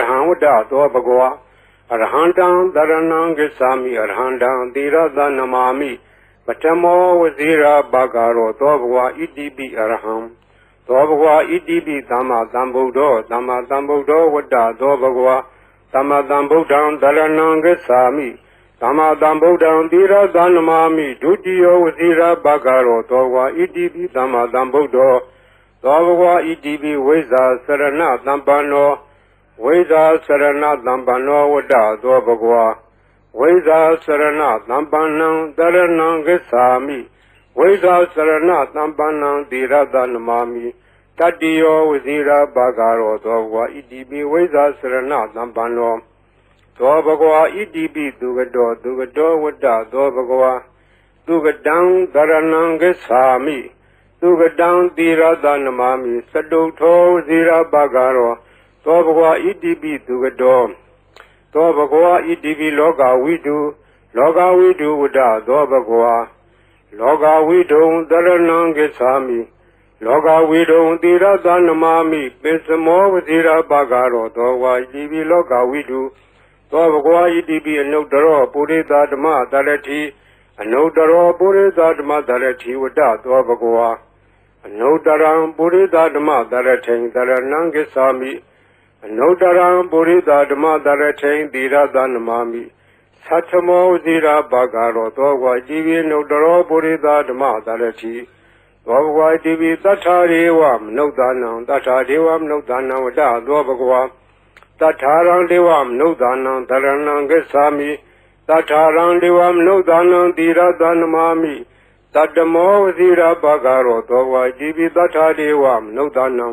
S1: ဟံဝတ္တသောဘဂဝါအရဟံတံသရဏံဂစ္ဆာမိအရဟံတံသီရသနမာမိပထမောဝစီရဘဂရောသောဘဂဝါဣတိပိအရဟံသောဘဂဝါဣတိပိသမ္မာသမ္ဗုဒ္ဓောဝတ္တသောဘဂဝါသမ္မာသမ္ဗုဒ္ဓံသရဏံဂစ္ဆာမိ သမ္မာသမ္ဗုဒ္ဓံသီရသနမာမိဒုတိယဝစီရဘဂရောသောဝါဣတိပိသမ္မာသမ္ဗုဒ္ဓောသောဘဂဝါဣတိပိဝိဇ္ဇာစရဏသမ္ပန္နောဝိဇ္ဇာစရဏသမ္ပန္နောဝတ္တသောဘဂဝါဝိဇ္ဇာစရဏသမ္ပန္နံတရဏံဂစ္ဆာမိဝိဇ္ဇာစရဏသမ္ပန္နံသီရသနမာမိတတ္တိယောဝစီရဘဂရောသောဘဂဝါဣတိပိဝိဇ္ဇာစရဏသမ္ပန္နောသောဘဂဝါဣတိပိသူကတောဝတ္တသောဘဂဝါသူကတံသရဏံဂစ္ဆာမိသူကတံသီရသနမာမိစတုထောဝစီရဘဂရောသောဘဂဝါဣတိပိသူကတောသောဘဂဝါဣတိပိလောကဝိတုဝတ္တသောဘဂဝါလောကဝိတုံသရဏံဂစ္ဆာမိလောကဝိတုံသီရသနမာမိပိစမောဝစီရဘဂရောသောဝါဣတိပိလောကဝိတုသောဘဂဝါဣတိပိအနုတ္တရောပုရိသဓမ္မသရတိအနုတ္တရောပုရိသဓမ္မသရတိဝတ္တသောဘဂဝါအနုတ္တရံပုရိသဓမ္မသရထိန်သရဏံဂစ္ဆာမိအနုတ္တရံပုရိသဓမ္မသရထိန်သီရသနမာမိသတ္ထမောဝစီရဘဂရောသောဘဂဝါဣတိပိအနုတ္တရောပုရိသဓမ္မသရတိသောဘဂဝါဣတိပိသတ္ထာရေဝမနုဿာနံသတ္ထာဒေဝမနုဿာနံဝတ္တသောဘဂဝါတထာရံဒေဝမနုဿာနံသရဏံဂစ္ဆာမိတထာရံဒေဝမနုဿာနံသီရသနမာမိတတ္တမောဝစီရဘဂရောသောဘဂဝါဣတိပိတထာဒေဝမနုဿာနံ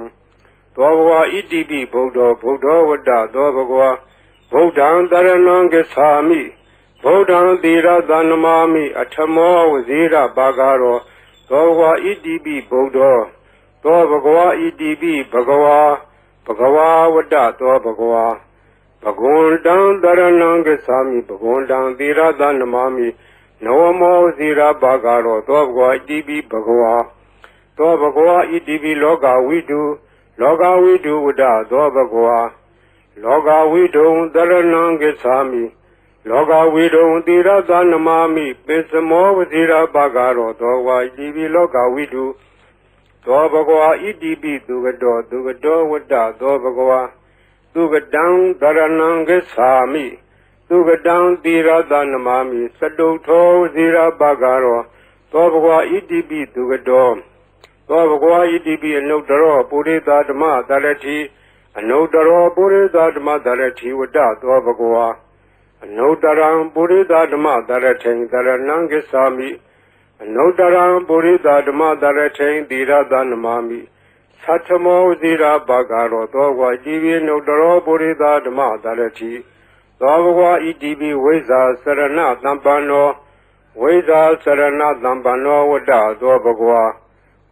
S1: သောဘဂဝါဣတိပိဗုဒ္ဓောဝတ္တသောဘဂဝါဗုဒ္ဓံသရဏံဂစ္ဆာမိဗုဒ္ဓံသီရသနမာမိအထမောဝစီရဘဂရောသောဘဂဝါဣတိပိဗုဒ္ဓောသောဘဂဝါဣတိပိဘဂဝါဘဂဝါဝတ္တသောဘဂဝါဘဂဝန္တံသရဏံဂစ္ဆာမိဘဂဝန္တံသီရသနမာမိနဝမောဇိရဘဂရောသောဘဂဝါဣတိပိဘဂဝါသောဘဂဝါဣတိပိလောကဝိတုဝတ္တသောဘဂဝါလောကဝိတုံသရဏံဂစ္ဆာမိလောကဝိတုံသီရသနမာမိပိစမောဝဇိရဘဂရောသောဘဂဝါဣတိပိလောကဝိတုသောဘဂဝါဣတိပိသူကတောဝတ္တသောဘဂဝါသူကတံသရဏံဂစ္ဆာမိသူကတံသီရသနမာမိစတုထောဝစီရဘဂရောသောဘဂဝါဣတိပိသူကတောသောဘဂဝါဣတိပိအနုတ္တရောပုရိသဓမ္မသရတိအနုတ္တရောပုရိသဓမ္မသရတိဝတ္တသောဘဂဝါအနုတ္တရံပုရိသဓမ္မသရထိန်သရဏံဂစ္ဆာမိအနုတ္တရံပုရိသဓမ္မသရထိန်သီရသနမာမိသတ္ထမောဝစီရဘဂရောသောဘဂဝါဣတိပိအနုတ္တရောပုရိသဓမ္မသရတိသောဘဂဝါဣတိပိဝိဇ္ဇာစရဏသမ္ပန္နောဝိဇ္ဇာစရဏသမ္ပန္နောဝတ္တသောဘဂဝါ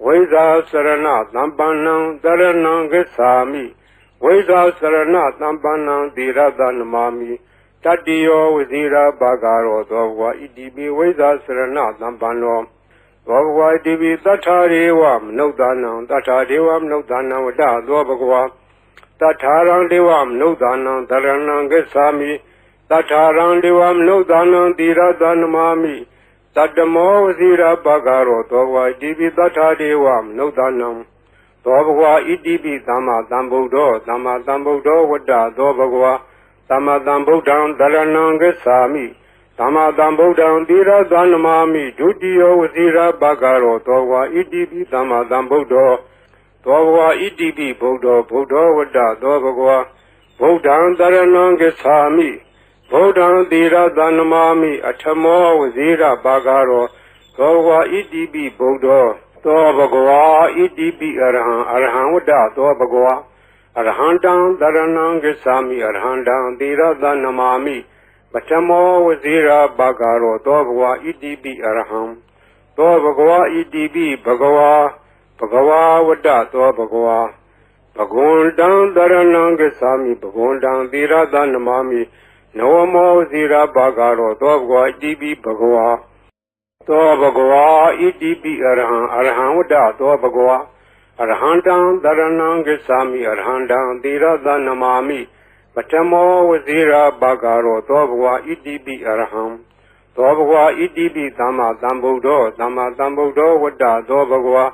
S1: ဝိဇ္ဇာစရဏသမ္ပန္နံတရဏံဂစ္ဆာမိဝိဇ္ဇာစရဏသမ္ပန္နံသီရသနမာမိတတ္တိယောဝစီရဘဂရောသောဘဂဝါဣတိပိဝိဇ္ဇာစရဏသမ္ပန္နောသောဘဂဝါဣတိပိသတ္ထာရေဝမနုဿာနံသတ္ထာဒေဝမနုဿာနံဝတ္တသောဘဂဝါတထာရံဒေဝမနုဿာနံသရဏံဂစ္ဆာမိတထာရံဒေဝမနုဿာနံသီရသနမာမိတတ္တမောဝစီရဘဂရောသောဘဂဝါဣတိပိတထာဒေဝမနုဿာနံသောဘဂဝါဣတိပိသမ္မာသမ္ဗုဒ္ဓောဝတ္တသောဘဂဝါသမ္မာသမ္ဗုဒ္ဓံသရဏံဂစ္ဆာမိသမ္မာသမ္ဗုဒ္ဓံသီရသနမာမိဒုတိယဝစီရဘဂရောသောဘဂဝါဣတိပိသမ္မာသမ္ဗုဒ္ဓောသောဘဂဝါဣတိပိဗုဒ္ဓောဝတ္တသောဘဂဝါဗုဒ္ဓံသရဏံဂစ္ဆာမိဗုဒ္ဓံသီရသနမာမိအထမောဝစီရဘဂရောသောဘဂဝါဣတိပိဗုဒ္ဓောသောဘဂဝါဣတိပိအရဟံဝတ္တသောဘဂဝါအရဟံတံသရဏံဂစ္ဆာမိအရဟံတံသီရသနမာမိပထမောဝစီရဘဂရောသောဘဂဝါဣတိပိအရဟံသောဘဂဝါဣတိပိဘဂဝါဝတ္တသောဘဂဝါဘဂဝန္တံသရဏံဂစ္ဆာမိဘဂဝန္တံသီရသနမာမိနဝမောဝစီရဘဂရောသောဘဂဝါဣတိပိဘဂဝါသောဘဂဝါဣတိပိအရဟံဝတ္တသောဘဂဝါအရဟံတံသရဏံဂစ္ဆာမိအရဟံတံသီရသနမာမိပထမောဝစီရဘဂရောသောဘဂဝါဣတိပိအရဟံသောဘဂဝါဣတိပိသမ္မာသမ္ဗုဒ္ဓောဝတ္တသောဘဂဝါ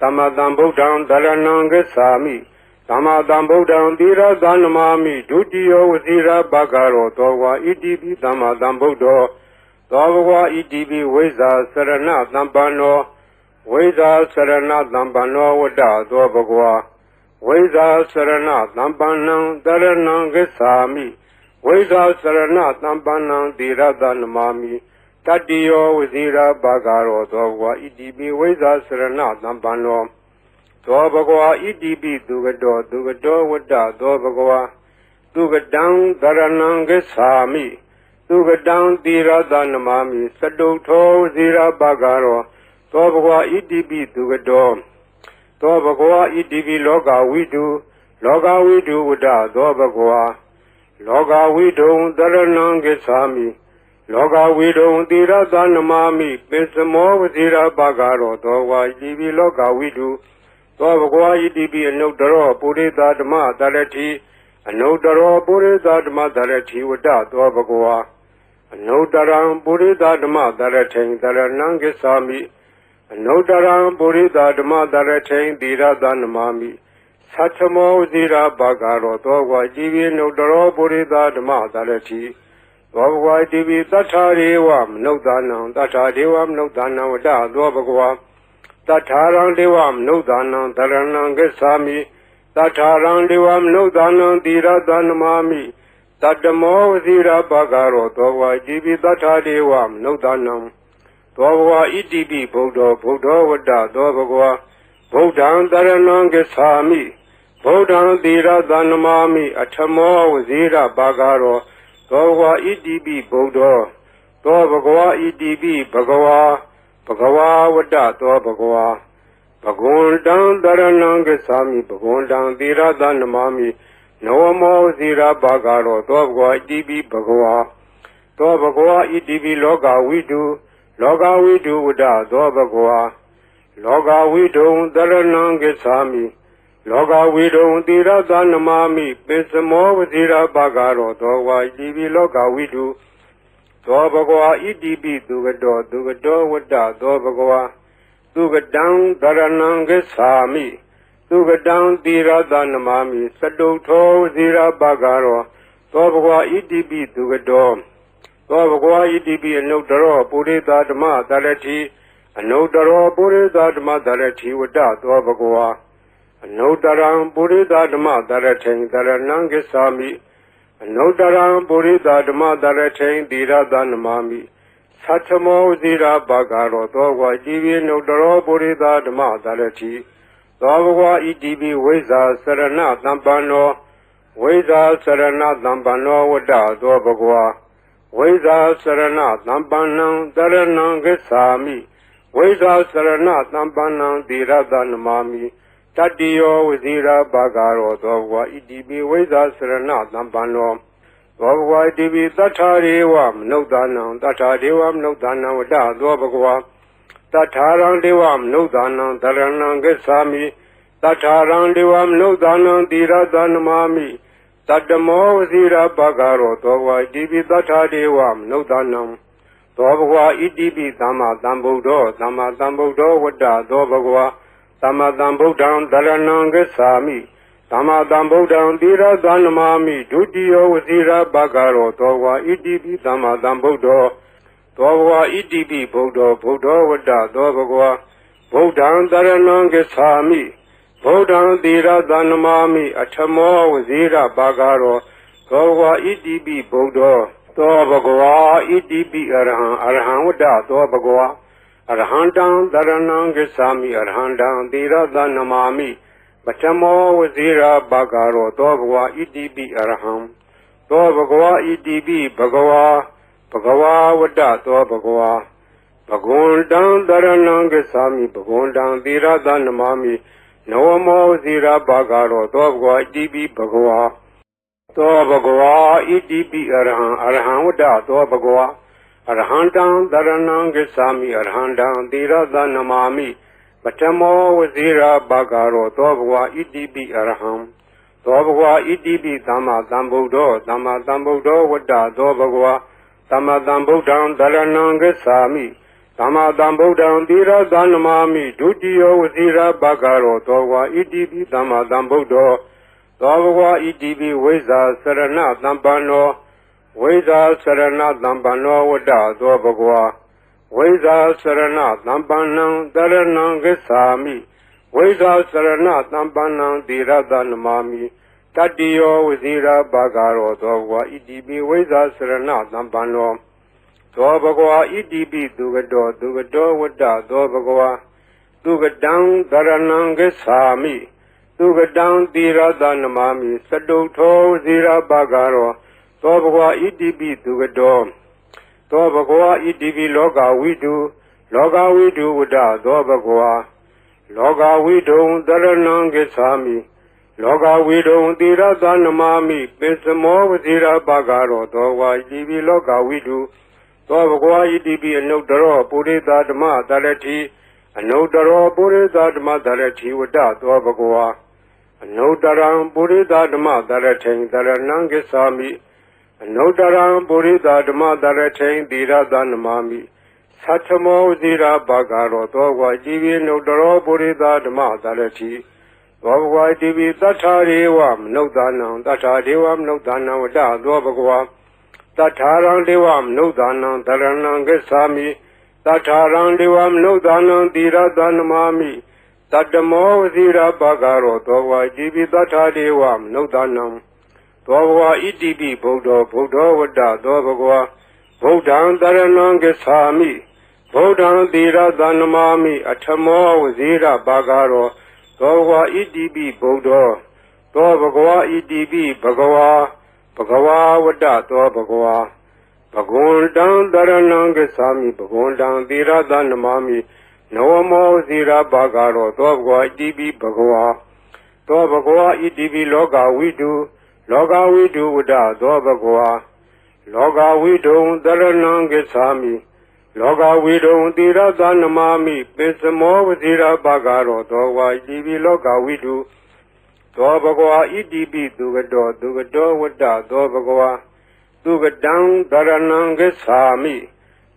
S1: သမ္မာသမ္ဗုဒ္ဓံသရဏံဂစ္ဆာမိသမ္မာသမ္ဗုဒ္ဓံသီရသနမာမိဒုတိယဝစီရဘဂရောသောဘဂဝါဣတိပိသမ္မာသမ္ဗုဒ္ဓော သောဘဂဝါဣတိပိဝိဇာစရဏသံပန္နောဝိဇာစရဏသံပန္နောဝတ္တသောဘဂဝါဝိဇာစရဏသံပန္နံတရဏံဂစ္ဆာမိဝိဇာစရဏသံပန္နံသီရတနမာမိတတ္တိယောဝဇိရာဘာဂရောသောဘဂဝါဣတိပိဝိဇာစရဏသံပန္နောသောဘဂဝါဣတိပိသူကတောဝတ္တသောဘဂဝါသူကတံတရဏံဂစ္ဆာမိသူကတံသီရတနမာမိစတုထောဝဇိရာဘာဂရောသောဘဂဝါဣတိပိသူကတောသောဘဂဝါဣတိပိလောကဝိတုဝတ္တသောဘဂဝါလောကဝိတုံတရဏံဂစ္ဆာမိလောကဝိတုံသီရတနမာမိပိစမောဝဇိရာဘာဂရောသောဝါဣတိပိလောကဝိတုသောဘဂဝါဣတိပိအနုတ္တရောပုရိသဓမ္မတရတိအနုတ္တရောပုရိသဓမ္မတရတိဝတ္တသောဘဂဝါအနုတ္တရံပုရိသဓမ္မတရထိန်တရဏံဂစ္ဆာမိအနုတ္တရံပုရိသဓမ္မတရထိန်သီရတနမာမိသတ္ထမောဝဇိရာဘာဂရောသောဘဂဝါဣတိပိအနုတ္တရောပုရိသဓမ္မတရတိသောဘဂဝါဣတိပိသတ္ထာရေဝမနုဿာနံသတ္ထာဒေဝမနုဿာနံဝတ္တသောဘဂဝါတထာရံဒေဝမနုဿာနံတရဏံဂစ္ဆာမိတထာရံဒေဝမနုဿာနံသီရတနမာမိတတ္တမောဝဇိရာဘာဂရောသောဘဂဝါဣတိပိတထာဒေဝမနုဿာနံသောဘဂဝါဣတိပိဗုဒ္ဓဝတ္တသောဘဂဝါဗုဒ္ဓံတရဏံဂစ္ဆာမိဗုဒ္ဓံသီရတနမာမိအထမောဝဇိရာဘာဂရောသောဘဂဝါဣတိပိဗုဒ္ဓသောဘဂဝါဣတိပိဘဂဝါဝတ္တသောဘဂဝါဘဂဝန္တံတရဏံဂစ္ဆာမိဘဂဝန္တံသီရတနမာမိနဝမောဇိရာဘာဂရောသောဘဂဝါဣတိပိဘဂဝါသောဘဂဝါဣတိပိလောကဝိတုဝတ္တသောဘဂဝါလောကဝိတုံတရဏံဂစ္ဆာမိလောကဝိတုံသီရတနမာမိပိစမောဝဇိရာဘာဂရောသောဘဂဝါဣတိပိလောကဝိတုသောဘဂဝါဣတိပိသူကတောဝတ္တသောဘဂဝါသူကတံတရဏံဂစ္ဆာမိသူကတံသီရတနမာမိစတုထောဝဇိရာဘာဂရောသောဘဂဝါဣတိပိသူကတောသောဘဂဝါဣတိပိအနုတ္တရောပုရိသဓမ္မတရတိအနုတ္တရောပုရိသဓမ္မတရတိဝတ္တသောဘဂဝါအနုတ္တရံပုရိသဓမ္မတရထိန်တရဏံဂစ္ဆာမိအနုတ္တရံပုရိသဓမ္မတရထိန်သီရတနမာမိသတ္ထမောဝဇိရာဘာဂရောသောဘဂဝါဣတိပိအနုတ္တရောပုရိသဓမ္မတရတိသောဘဂဝါဣတိပိဝိဇာစရဏသံပန္နောဝိဇာစရဏသံပန္နောဝတ္တသောဘဂဝါဝိဇာစရဏသံပန္နံတရဏံဂစ္ဆာမိဝိဇာစရဏသံပန္နံသီရတနမာမိတတ္တိယောဝဇိရာဘာဂရောသောဘဂဝါဣတိပိဝိဇာစရဏသံပန္နောသောဘဂဝါဣတိပိတထာရေဝမနုဿာနံတထာဒေဝမနုဿာနံဝတ္တသောဘဂဝါတထာရံဒေဝမနုဿာနံတရဏံဂစ္ဆာမိတထာရံဒေဝမနုဿာနံသီရတနမာမိတတ္တမောဝဇိရာဘာဂရောသောဘဂဝါဣတိပိတထာဒေဝမနုဿာနံသောဘဂဝါဣတိပိသမ္မာသမ္ဗုဒ္ဓောဝတ္တသောဘဂဝါသမ္မာသမ္ဗုဒ္ဓံတရဏံဂစ္ဆာမိသမ္မာသမ္ဗုဒ္ဓံသီရတနမာမိဒုတိယောဝဇိရာဘာဂရောသောဘဂဝါဣတိပိသမ္မာသမ္ဗုဒ္ဓောသောဘဂဝါဣတိပိဗုဒ္ဓဝတ္တသောဘဂဝါဗုဒ္ဓံတရဏံဂစ္ဆာမိဗုဒ္ဓံသီရတနမာမိအထမောဝဇိရာဘာဂရောသောဘဂဝါဣတိပိဗုဒ္ဓောသောဘဂဝါဣတိပိအရဟံဝတ္တသောဘဂဝါအရဟံတံတရဏံဂစ္ဆာမိအရဟံတံသီရတနမာမိပထမောဝဇိရာဘာဂရောသောဘဂဝါဣတိပိအရဟံသောဘဂဝါဣတိပိဘဂဝါဝတ္တသောဘဂဝါဘဂဝန္တံတရဏံဂစ္ဆာမိဘဂဝန္တံသီရတနမာမိနဝမောဝဇိရာဘာဂရောသောဘဂဝါဣတိပိဘဂဝါသောဘဂဝါဣတိပိအရဟံဝတ္တသောဘဂဝါအရဟံတံတရဏံဂစ္ဆာမိအရဟံတံသီရတနမာမိပထမောဝဇိရာဘာဂရောသောဘဂဝါဣတိပိအရဟံသောဘဂဝါဣတိပိသမ္မာသမ္ဗုဒ္ဓောဝတ္တသောဘဂဝါသမ္မာသမ္ဗုဒ္ဓံတရဏံဂစ္ဆာမိသမ္မာသမ္ဗုဒ္ဓံသီရတနမာမိဒုတိယောဝဇိရာဘာဂရောသောဘဂဝါဣတိပိသမ္မာသမ္ဗုဒ္ဓောသောဘဂဝါဣတိပိဝိဇာစရဏသံပန္နောဝ ဝိဇာစရဏသံပန္နောဝတ္တသောဘဂဝါဝိဇာစရဏသံပန္နံတရဏံဂစ္ဆာမိဝိဇာစရဏသံပန္နံသီရသနမာမိတတ္တိယောဝဇိရာဘာဂရောသောဘဂဝါဣတိပိဝိဇာစရဏသံပန္နောသောဘဂဝါဣတိပိသူကတောဝတ္တသောဘဂဝါသူကတံတရဏံဂစ္ဆာမိသူကတံသီရသနမာမိစတုထောဝဇိရာဘာဂရောသောဘဂဝါဣတိပိသူကတောသောဘဂဝါဣတိပိလောကဝိတုဝတ္တသောဘဂဝါလောကဝိတုံတရဏံဂစ္ဆာမိလောကဝိတုံသီရသနမာမိပိစမောဝဇိရာဘာဂရောသောဝါဣတိပိလောကဝိတုသောဘဂဝါဣတိပိအနုတ္တရောပုရိသဓမ္မတရတိအနုတ္တရောပုရိသဓမ္မတရတိဝတ္တသောဘဂဝါအနုတ္တရံပုရိသဓမ္မတရထိန်တရဏံဂစ္ဆာမိအနုတ္တရံပုရိသဓမ္မတရထိန်သီရသနမာမိသတ္ထမောဝဇိရာဘာဂရောသောဝါဣတိပိအနုတ္တရောပုရိသဓမ္မတရတိသောဘဂဝါဣတိပိသတ္ထာရေဝမနုဿာနံသတ္ထာဒေဝမနုဿာနံဝတ္တသောဘဂဝါသတ္ထာရံဒေဝမနုဿာနံတရဏံဂစ္ဆာမိသတ္ထာရံဒေဝမနုဿာနံသီရသနမာမိတတ္တမောဝဇိရာဘာဂရောသောဝါဣတိပိသတ္ထာဒေဝမနုဿာနံသောဘဂဝါဣတိပိဗုဒ္ဓောဝတ္တသောဘဂဝါဗုဒ္ဓံတရဏံဂစ္ဆာမိဗုဒ္ဓံသီရသနမာမိအထမောဝဇိရာဘာဂရောသောဘဂဝါဣတိပိဗုဒ္ဓောသောဘဂဝါဣတိပိဘဂဝါဝတ္တသောဘဂဝါဘဂဝန္တံတရဏံဂစ္ဆာမိဘဂဝန္တံသီရသနမာမိနဝမောဇိရာဘာဂရောသောဘဂဝါဣတိပိဘဂဝါသောဘဂဝါဣတိပိလောကဝိတုဝတ္တသောဘဂဝါလောကဝိတုံတရဏံဂစ္ဆာမိလောကဝိတုံသီရသနမာမိပိစမောဝဇိရာဘာဂရောသောဝါဣတိပိလောကဝိတုသောဘဂဝါဣတိပိသူကတောဝတ္တသောဘဂဝါသူကတံတရဏံဂစ္ဆာမိ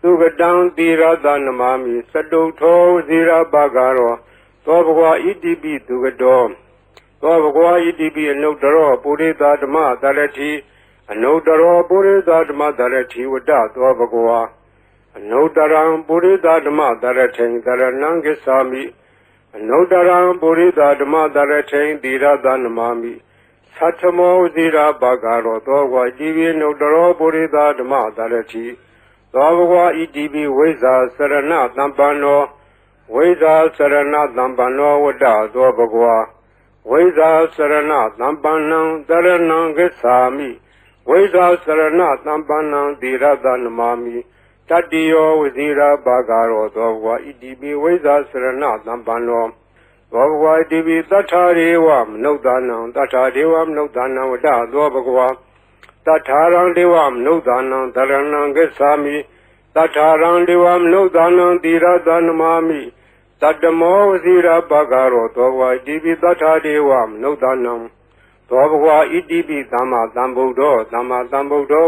S1: သူကတံသီရသနမာမိစတုထောဝဇိရာဘာဂရောသောဘဂဝါဣတိပိသူကတောသောဘဂဝါဣတိပိအနုတ္တရောပုရိသဓမ္မတရတိအနုတ္တရောပုရိသဓမ္မတရတိဝတ္တသောဘဂဝါအနုတ္တရံပုရိသဓမ္မတရထိန်တရဏံဂစ္ဆာမိအနုတ္တရံပုရိသဓမ္မတရထိန်သီရသနမာမိသတ္ထမောဝဇိရာဘာဂရောသောဝါဣတိပိအနုတ္တရောပုရိသဓမ္မတရတိသောဘဂဝါဣတိပိဝိဇာစရဏသံပန္နောဝိဇာစရဏသံပန္နောဝတ္တသောဘဂဝါဝိဇာစရဏသံပန္နံတရဏံဂစ္ဆာမိဝိဇာစရဏသံပန္နံသီရသနမာမိတတ္တိယောဝဇိရာဘာဂရောသောဘဂဝါဣတိပိဝိဇာစရဏသံပန္နောသောဘဂဝါဣတိပိသတ္ထာရေဝမနုဿာနံသတ္ထာဒေဝမနုဿာနံဝတ္တသောဘဂဝါသတ္ထာရံဒေဝမနုဿာနံတရဏံဂစ္ဆာမိသတ္ထာရံဒေဝမနုဿာနံသီရသနမာမိတတ္တမောဝဇိရာဘာဂရောသောဘဂဝါဣတိပိသတ္ထာဒေဝမနုဿာနံသောဘဂဝါဣတိပိသမ္မာသမ္ဗုဒ္ဓော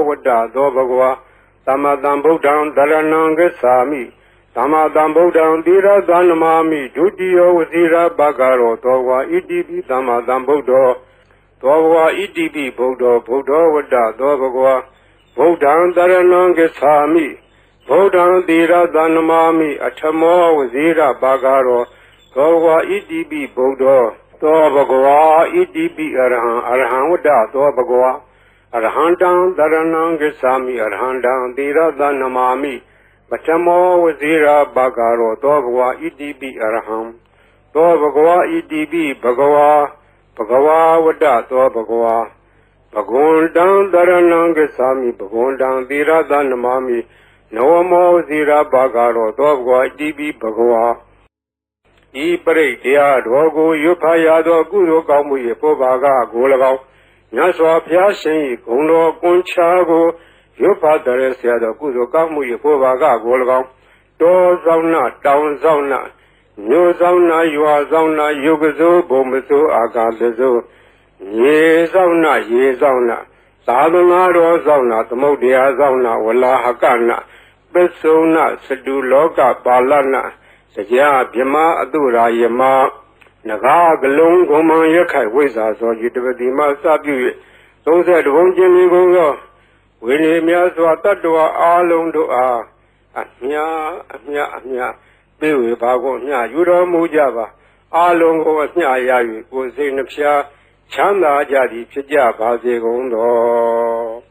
S1: ဝတ္တသောဘဂဝါသမ္မာသမ္ဗုဒ္ဓံတရဏံဂစ္ဆာမိသမ္မာသမ္ဗုဒ္ဓံသီရသနမာမိဒုတိယဝဇိရာဘာဂရောသောဘဂဝါဣတိပိသမ္မာသမ္ဗုဒ္ဓောသောဘဂဝါဣတိပိဗုဒ္ဓောဝတ္တသောဘဂဝါဗုဒ္ဓံတရဏံဂစ္ဆာမိဗုဒ္ဓံသီရသနမာမိအထမောဝဇိရာဘာဂရောသောဘဂဝါဣတိပိဗုဒ္ဓောသောဘဂဝါဣတိပိအရဟံဝတ္တသောဘဂဝါအရဟံတံတရဏံဂစ္ဆာမိအရဟံတံသီရသနမာမိပထမောဝဇိရာဘာဂရောသောဘဂဝါဣတိပိအရဟံသောဘဂဝါဣတိပိဘဂဝါဝတ္တသောဘဂဝါဘဂဝန္တံတရဏံဂစ္ဆာမိဘဂဝန္တံသီရသနမာမိနဝမောဝဇိရာဘာဂရောသောဘဂဝါဣတိပိဘဂဝါဤပရိတ်တရားတော်ကိုရွတ်ဖတ်ရသောကုသိုလ်ကောင်းမှု၏ပုဗ္ဗာကကို၎င်းမြတ်စွာဘုရားရှင်၏ဂုဏ်တော်ကွန်ချာကိုရွတ်ဖတ်တဲ့ဆရာတော်ကုသိုလ်ကောင်းမှု၏ပုဗ္ဗာကကို၎င်းတောဆောင်နာတောင်ဆောင်နာမြို့ဆောင်နာရွာဆောင်နာယုတ်ကစိုးဘုံမစိုးအာကာသစိုးရေဆောင်နာရေဆောင်နာသာသနာတော်ဆောင်နာသမုဒ္ဒရာဆောင်နာဝလာဟကနာပစ္စုံနာစတုလောကပါဠနာတရားဗြမအတုရာယမနဂါကလုံးဂုံမံရခိုင်ဝိဇ္ဇာသောယတပတိမစပြု၍30ဘုံကျင်းမြင်ကုန်သော ဝိနည်းများစွာတတ္တဝါအားလုံးတို့အားအမြပေးဝေပါကုန်အမြယူတော်မူကြပါအားလုံးကိုအမြရ၍ကိုယ်စိတ်နှဖျားချမ်းသာကြသည်ဖြစ်ကြပါစေကုန်သော